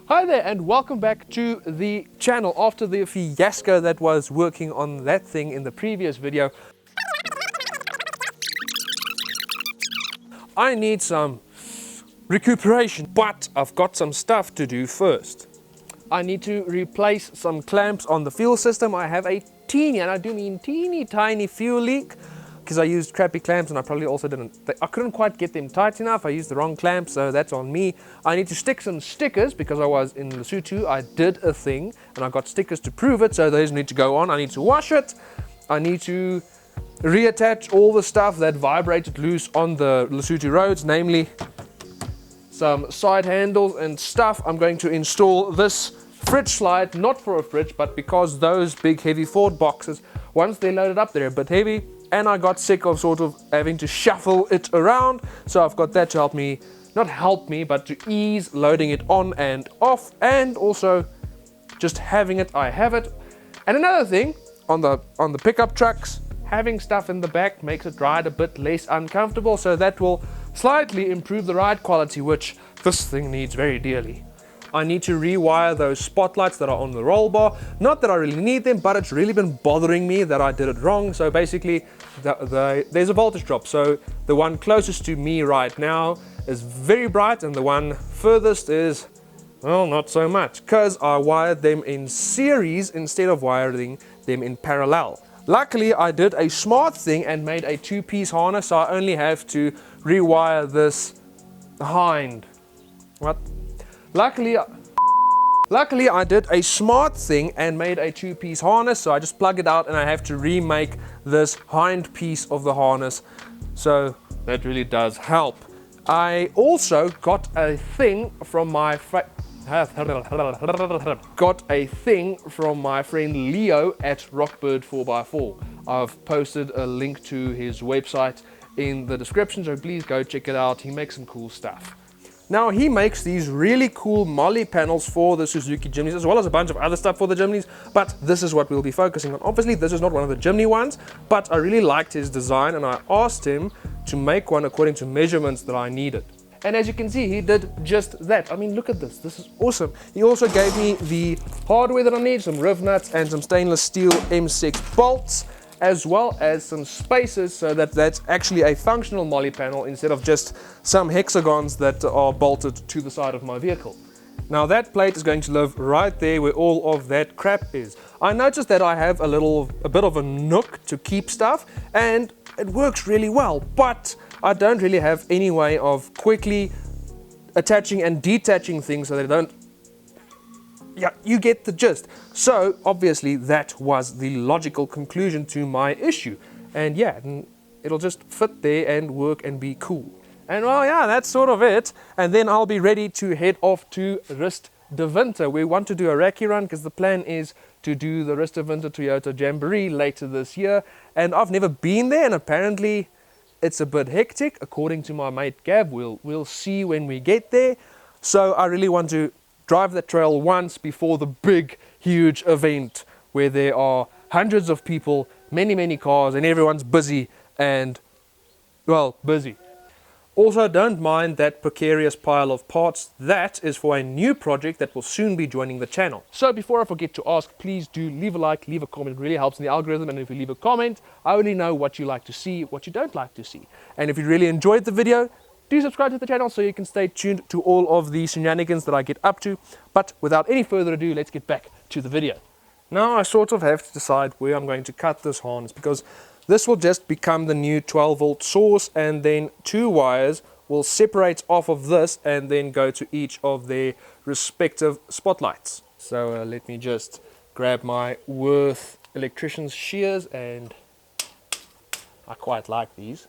Hi there and welcome back to the channel. After the fiasco that was working on that thing in the previous video, I need some recuperation, but I've got some stuff to do first. I need to replace some clamps on the fuel system. I have a teeny, and I do mean teeny tiny fuel leak, because I used crappy clamps and I probably also I couldn't quite get them tight enough. I used the wrong clamps, so that's on me. I need to stick some stickers because I was in Lesotho. I did a thing and I got stickers to prove it, so those need to go on. I need to wash it. I need to reattach all the stuff that vibrated loose on the Lesotho roads, namely some side handles and stuff. I'm going to install this fridge slide, not for a fridge, but because those big heavy Ford boxes, once they're loaded up, they're a bit heavy. And I got sick of sort of having to shuffle it around, so I've got that to help me, not help me, but to ease loading it on and off, and also just having it, I have it. And another thing, on the pickup trucks, having stuff in the back makes it ride a bit less uncomfortable, so that will slightly improve the ride quality, which this thing needs very dearly. I need to rewire those spotlights that are on the roll bar. Not that I really need them, but it's really been bothering me that I did it wrong. So basically, there's a voltage drop. So the one closest to me right now is very bright, and the one furthest is, well, not so much, because I wired them in series instead of wiring them in parallel. Luckily, I did a smart thing and made a two-piece harness, so I only have to rewire this behind. What? Luckily, I did a smart thing and made a two-piece harness, so I just plug it out and I have to remake this hind piece of the harness, so that really does help. I also got a thing from my friend Leo at Rockbird 4x4. I've posted a link to his website in the description, so please go check it out. He makes some cool stuff. Now, he makes these really cool molly panels for the Suzuki Jimneys, as well as a bunch of other stuff for the Jimneys, but this is what we'll be focusing on. Obviously, this is not one of the Jimny ones, but I really liked his design, and I asked him to make one according to measurements that I needed. And as you can see, he did just that. I mean, look at this. This is awesome. He also gave me the hardware that I need, some riv nuts and some stainless steel M6 bolts, as well as some spacers, so that that's actually a functional molly panel instead of just some hexagons that are bolted to the side of my vehicle. Now that plate is going to live right there where all of that crap is. I noticed that I have a bit of a nook to keep stuff, and it works really well, but I don't really have any way of quickly attaching and detaching things so they don't. Yeah, you get the gist. So obviously that was the logical conclusion to my issue. And yeah, it'll just fit there and work and be cool. And well, yeah, that's sort of it. And then I'll be ready to head off to Rust de Winter. We want to do a recce run because the plan is to do the Rust de Winter Toyota Jamboree later this year. And I've never been there, and apparently it's a bit hectic, according to my mate Gav. We'll see when we get there. So I really want to drive that trail once before the big, huge event where there are hundreds of people, many cars, and everyone's busy and, well, busy. Also, don't mind that precarious pile of parts. That is for a new project that will soon be joining the channel. So before I forget to ask, please do leave a like, leave a comment. It really helps in the algorithm. And if you leave a comment, I only know what you like to see, what you don't like to see. And if you really enjoyed the video, do subscribe to the channel so you can stay tuned to all of the shenanigans that I get up to. But without any further ado, let's get back to the video. Now I sort of have to decide where I'm going to cut this harness, because this will just become the new 12-volt source, and then two wires will separate off of this and then go to each of their respective spotlights. So let me just grab my Worth electrician's shears, and I quite like these.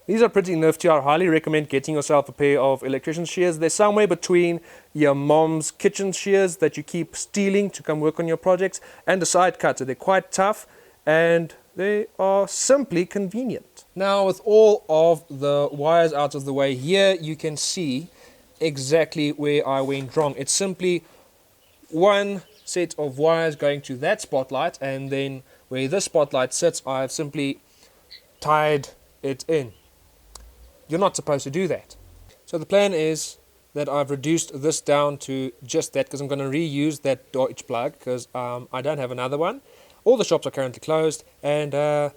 These are pretty nifty. I highly recommend getting yourself a pair of electrician's shears. They're somewhere between your mom's kitchen shears that you keep stealing to come work on your projects and a side cutter. They're quite tough and they are simply convenient. Now, with all of the wires out of the way here, you can see exactly where I went wrong. It's simply one set of wires going to that spotlight, and then where this spotlight sits, I've simply tied it in. You're not supposed to do that. So the plan is that I've reduced this down to just that, because I'm going to reuse that Deutsch plug, because I don't have another one. All the shops are currently closed, and they're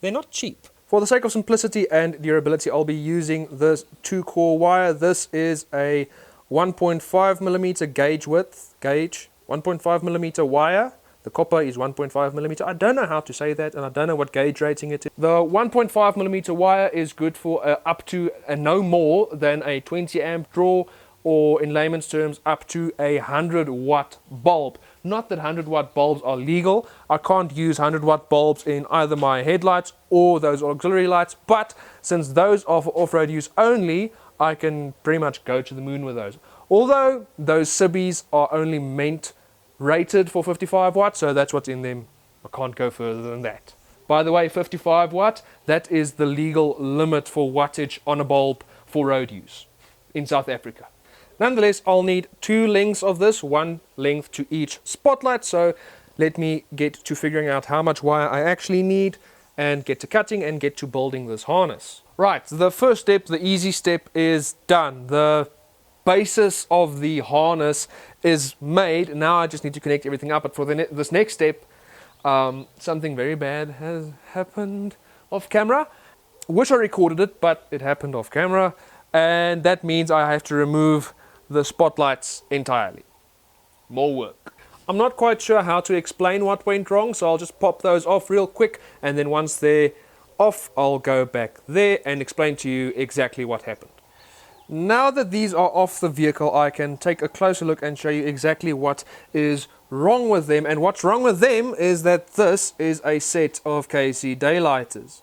not cheap. For the sake of simplicity and durability, I'll be using this 2-core wire. This is a 1.5mm gauge width, 1.5mm wire. The copper is 1.5mm. I don't know how to say that, and I don't know what gauge rating it is. The 1.5mm wire is good for up to no more than a 20 amp draw, or in layman's terms, up to a 100-watt bulb. Not that 100-watt bulbs are legal. I can't use 100-watt bulbs in either my headlights or those auxiliary lights, but since those are for off-road use only, I can pretty much go to the moon with those. Although those Sibbies are only rated for 55 watts, so that's what's in them. I can't go further than that. By the way, 55 watt, that is the legal limit for wattage on a bulb for road use in South Africa. Nonetheless, I'll need 2 lengths of this, 1 length to each spotlight, so let me get to figuring out how much wire I actually need and get to cutting and get to building this harness. Right, the first step, the easy step, is done. The basis of the harness is made. Now I just need to connect everything up, but for this next step, something very bad has happened off camera. Wish I recorded it, but it happened off camera, and that means I have to remove the spotlights entirely. More work. I'm not quite sure how to explain what went wrong, so I'll just pop those off real quick, and then once they're off, I'll go back there and explain to you exactly what happened. Now that these are off the vehicle, I can take a closer look and show you exactly what is wrong with them. And what's wrong with them is that this is a set of KC daylighters.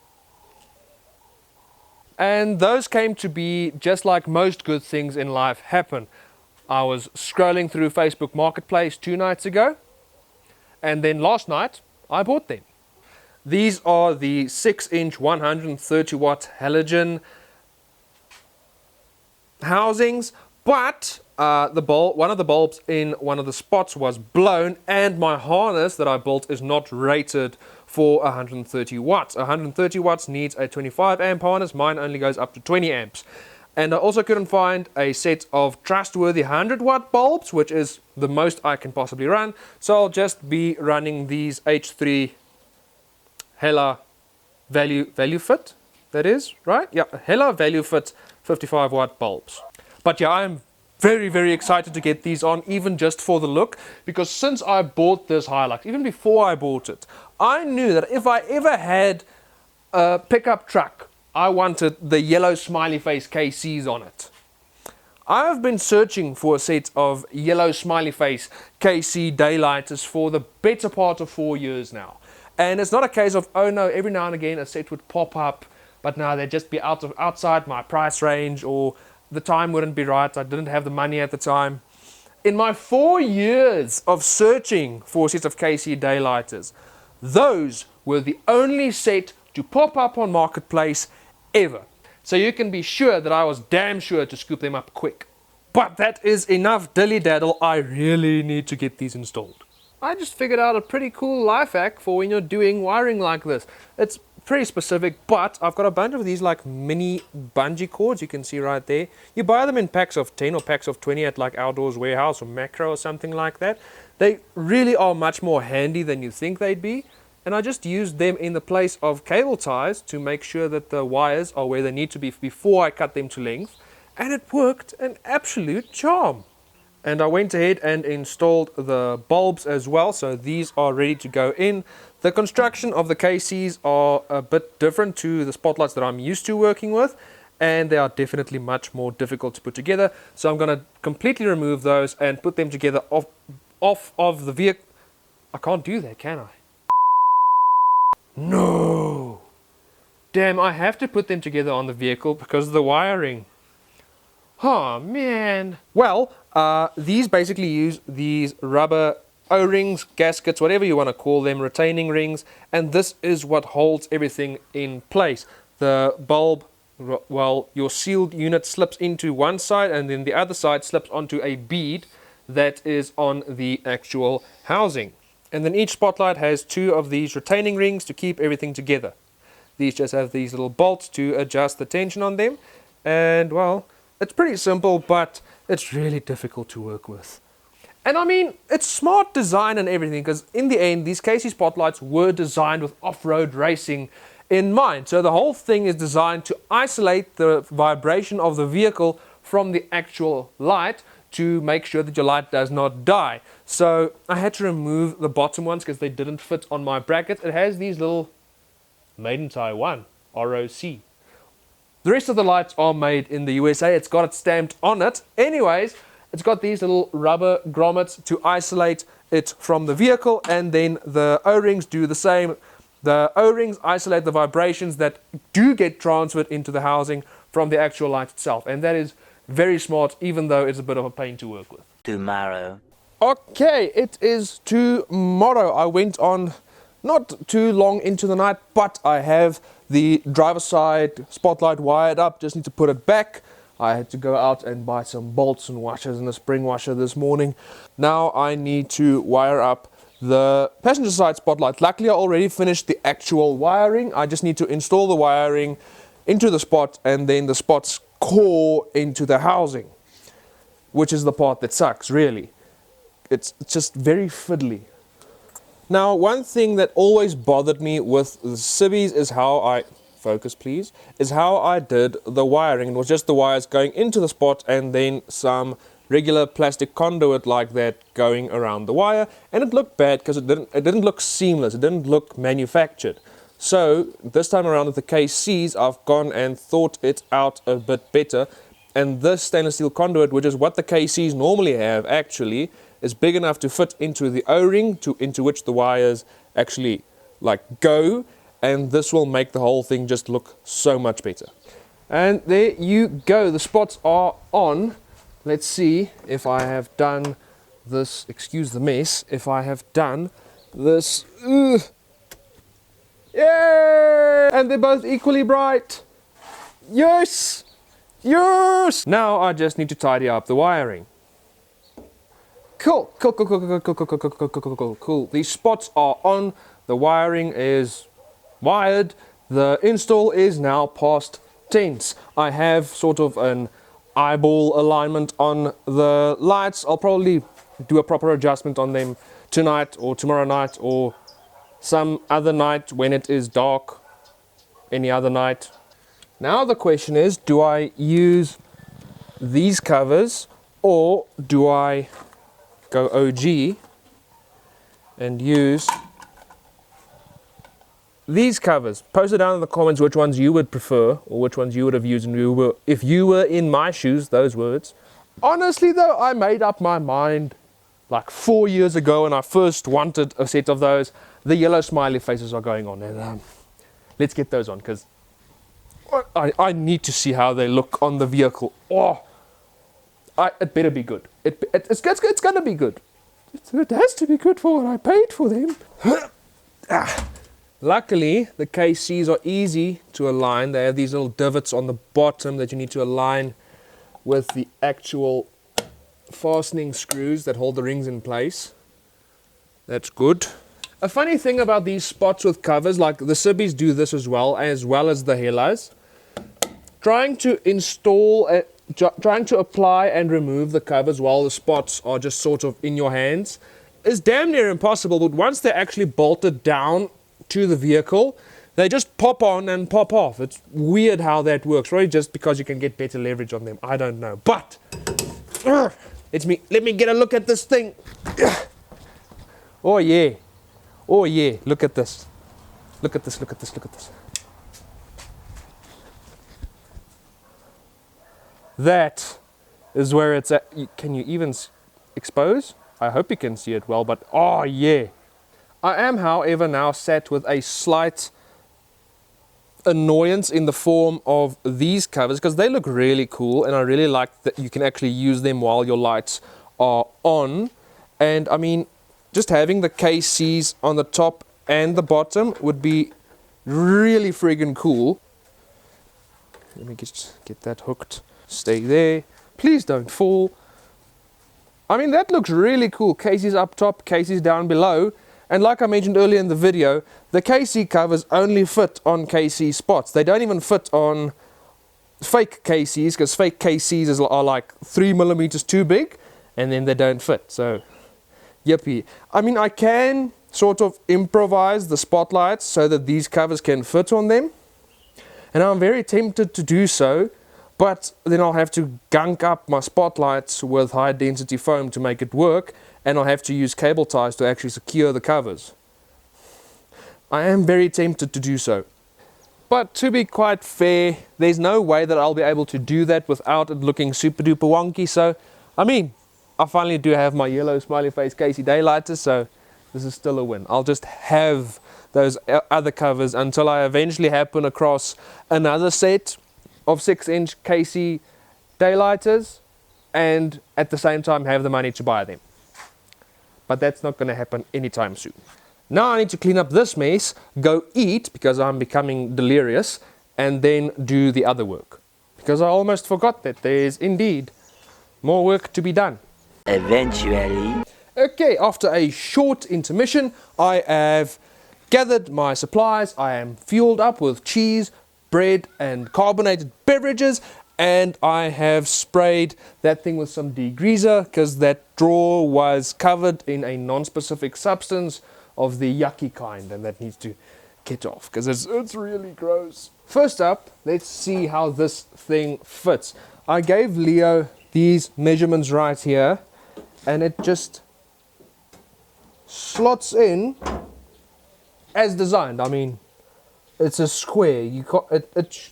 And those came to be just like most good things in life happen. I was scrolling through Facebook Marketplace 2 nights ago, and then last night I bought them. These are the 6-inch 130 watt halogen housings, but one of the bulbs in one of the spots was blown, and my harness that I built is not rated for 130 watts. 130 watts needs a 25 amp harness. Mine only goes up to 20 amps. And I also couldn't find a set of trustworthy 100 watt bulbs, which is the most I can possibly run. So I'll just be running these H3 Hella value fit. That is right. Yeah, Hella value fit 55 watt bulbs. But yeah, I'm very, very excited to get these on, even just for the look, because since I bought this Hilux, even before I bought it, I knew that if I ever had a pickup truck, I wanted the yellow smiley face KCs on it. I've been searching for a set of yellow smiley face KC daylighters for the better part of 4 years now. And it's not a case of, oh no, every now and again a set would pop up, but now they'd just be outside my price range, or the time wouldn't be right. I didn't have the money at the time. In my 4 years of searching for sets of KC daylighters, those were the only set to pop up on Marketplace ever. So you can be sure that I was damn sure to scoop them up quick. But that is enough dilly-daddle. I really need to get these installed. I just figured out a pretty cool life hack for when you're doing wiring like this. It's pretty specific, but I've got a bunch of these like mini bungee cords you can see right there. You buy them in packs of 10 or packs of 20 at like Outdoors Warehouse or Macro or something like that. They really are much more handy than you think they'd be. And I just used them in the place of cable ties to make sure that the wires are where they need to be before I cut them to length. And it worked an absolute charm. And I went ahead and installed the bulbs as well, so these are ready to go in. The construction of the KCs are a bit different to the spotlights that I'm used to working with, and they are definitely much more difficult to put together. So I'm going to completely remove those and put them together off of the vehicle. I can't do that, can I? No! Damn, I have to put them together on the vehicle because of the wiring. Oh man. Well, these basically use these rubber O-rings, gaskets, whatever you want to call them, retaining rings, and this is what holds everything in place. The bulb, well, your sealed unit slips into one side and then the other side slips onto a bead that is on the actual housing. And then each spotlight has 2 of these retaining rings to keep everything together. These just have these little bolts to adjust the tension on them, and well, it's pretty simple, but it's really difficult to work with. And I mean, it's smart design and everything, because in the end, these KC spotlights were designed with off-road racing in mind. So the whole thing is designed to isolate the vibration of the vehicle from the actual light to make sure that your light does not die. So I had to remove the bottom ones because they didn't fit on my bracket. It has these little made in Taiwan, ROC. The rest of the lights are made in the USA. It's got it stamped on it. Anyways, it's got these little rubber grommets to isolate it from the vehicle, and then the O-rings do the same. The O-rings isolate the vibrations that do get transferred into the housing from the actual light itself, and that is very smart, even though it's a bit of a pain to work with. Tomorrow. Okay, it is tomorrow. I went on not too long into the night, but I have the driver's side spotlight wired up. Just need to put it back. I had to go out and buy some bolts and washers and a spring washer this morning. Now I need to wire up the passenger side spotlight. Luckily I already finished the actual wiring. I just need to install the wiring into the spot and then the spot's core into the housing, which is the part that sucks, really. It's just very fiddly. Now, one thing that always bothered me with the civvies is how I, focus please, is how I did the wiring. It was just the wires going into the spot and then some regular plastic conduit like that going around the wire, and it looked bad because it didn't look seamless, it didn't look manufactured. So this time around with the KCs, I've gone and thought it out a bit better, and this stainless steel conduit, which is what the KCs normally have actually, is big enough to fit into the O-ring into which the wires actually like go, and this will make the whole thing just look so much better. And there you go, the spots are on. Let's see if I have done this, excuse the mess, if I have done this. Yay! And they're both equally bright. Yes! Yes! Now I just need to tidy up the wiring. Cool. These spots are on. The wiring is wired. The install is now past tense. I have sort of an eyeball alignment on the lights. I'll probably do a proper adjustment on them tonight or tomorrow night or some other night when it is dark, any other night. Now the question is, do I use these covers or do I go OG and use these covers? Post it down in the comments which ones you would prefer or which ones you would have used if you were in my shoes, those words. Honestly though, I made up my mind like 4 years ago when I first wanted a set of those. The yellow smiley faces are going on, and let's get those on because I need to see how they look on the vehicle. Oh, it better be good. It's gonna be good. It has to be good for what I paid for them. Luckily, the KCs are easy to align. They have these little divots on the bottom that you need to align with the actual fastening screws that hold the rings in place. That's good. A funny thing about these spots with covers, like the Cibbies do this as well as the Hilux, trying to apply and remove the covers while the spots are just sort of in your hands is damn near impossible, but once they're actually bolted down to the vehicle, they just pop on and pop off. It's weird how that works, right? Just because you can get better leverage on them. I don't know, but let me get a look at this thing. Oh yeah, oh yeah, look at this. Look at this. That is where it's at. Can you even expose? I hope you can see it well, but oh yeah. I am, however, now sat with a slight annoyance in the form of these covers because they look really cool and I really like that you can actually use them while your lights are on. And I mean, just having the KCs on the top and the bottom would be really friggin' cool. Let me get that hooked. Stay there. Please don't fall. I mean, that looks really cool. KC's up top, KC's down below. And like I mentioned earlier in the video, the KC covers only fit on KC spots. They don't even fit on fake KCs, because fake KCs are like 3 millimeters too big, and then they don't fit. So, yippee. I mean, I can sort of improvise the spotlights so that these covers can fit on them, and I'm very tempted to do so, but then I'll have to gunk up my spotlights with high density foam to make it work, and I'll have to use cable ties to actually secure the covers. I am very tempted to do so. But to be quite fair, there's no way that I'll be able to do that without it looking super duper wonky. So, I mean, I finally do have my yellow smiley face Casey daylighters, so this is still a win. I'll just have those other covers until I eventually happen across another set of 6-inch Casey daylighters, and at the same time have the money to buy them. But that's not going to happen anytime soon. Now I need to clean up this mess, go eat because I'm becoming delirious, and then do the other work. Because I almost forgot that there's indeed more work to be done. Eventually. Okay, after a short intermission, I have gathered my supplies. I am fueled up with cheese, bread, and carbonated beverages, and I have sprayed that thing with some degreaser because that drawer was covered in a non-specific substance of the yucky kind, and that needs to get off because it's really gross. First up, let's see how this thing fits. I gave Leo these measurements right here, and it just slots in as designed. I mean, it's a square. You can't,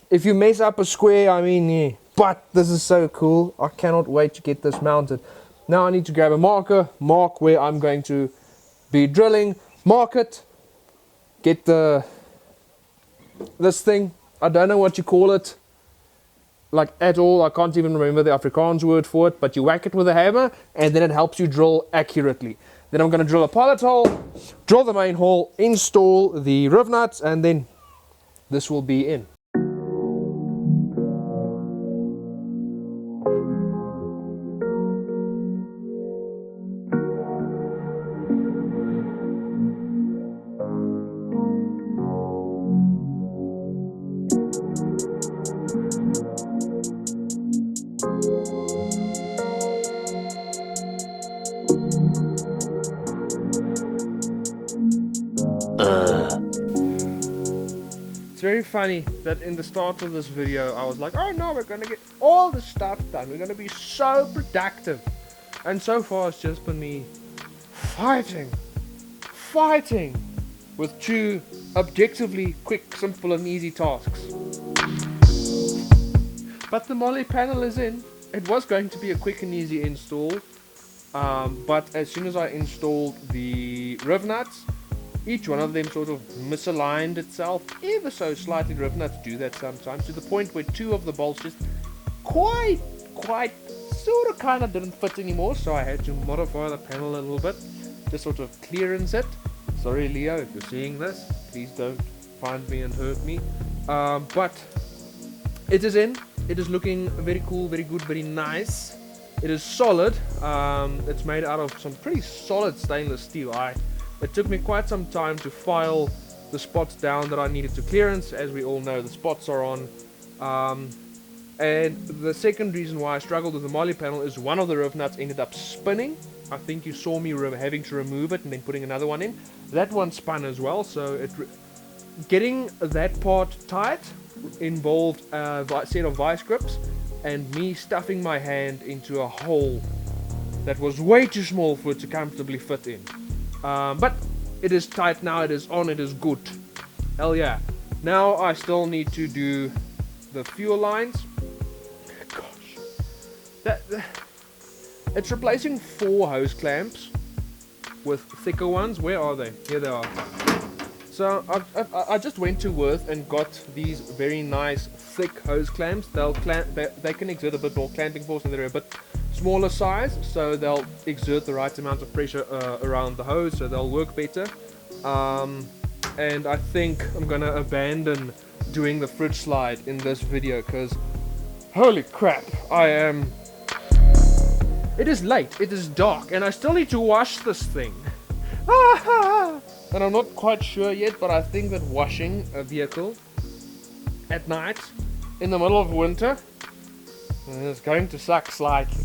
if you mess up a square, I mean, yeah. But this is so cool. I cannot wait to get this mounted. Now I need to grab a marker, mark where I'm going to be drilling, mark it, get this thing, I don't know what you call it, like at all. I can't even remember the Afrikaans word for it, but you whack it with a hammer and then it helps you drill accurately. Then I'm going to drill a pilot hole, drill the main hole, install the riv nuts, and then this will be in. It's very funny that in the start of this video I was like, oh no, we're gonna get all the stuff done, we're gonna be so productive, and so far it's just been me fighting with two objectively quick, simple and easy tasks. But the Molly panel is in. It was going to be a quick and easy install, but as soon as I installed the riv nuts, each one of them sort of misaligned itself ever so slightly. Riv nuts do that sometimes, to the point where two of the bolts just quite sort of kind of didn't fit anymore, so I had to modify the panel a little bit to sort of clearance it. Sorry Leo, if you're seeing this, please don't find me and hurt me. But it is in. It is looking very cool, very good, very nice. It is solid. It's made out of some pretty solid stainless steel. It took me quite some time to file the spots down that I needed to clearance. As we all know, the spots are on. And the second reason why I struggled with the Molly panel is one of the riv nuts ended up spinning. I think you saw me having to remove it and then putting another one in. That one spun as well, so getting that part tight involved a set of vice grips and me stuffing my hand into a hole that was way too small for it to comfortably fit in. But it is tight now, it is on, it is good. Hell yeah. Now I still need to do the fuel lines. Gosh. It's replacing 4 hose clamps with thicker ones. Where are they? Here they are. So I just went to Worth and got these very nice thick hose clamps. They can exert a bit more clamping force, and they're a bit smaller size, so they'll exert the right amount of pressure around the hose, so they'll work better. And I think I'm gonna abandon doing the fridge slide in this video because holy crap, it is late, it is dark, and I still need to wash this thing. And I'm not quite sure yet, but I think that washing a vehicle at night in the middle of winter, and it's going to suck slightly.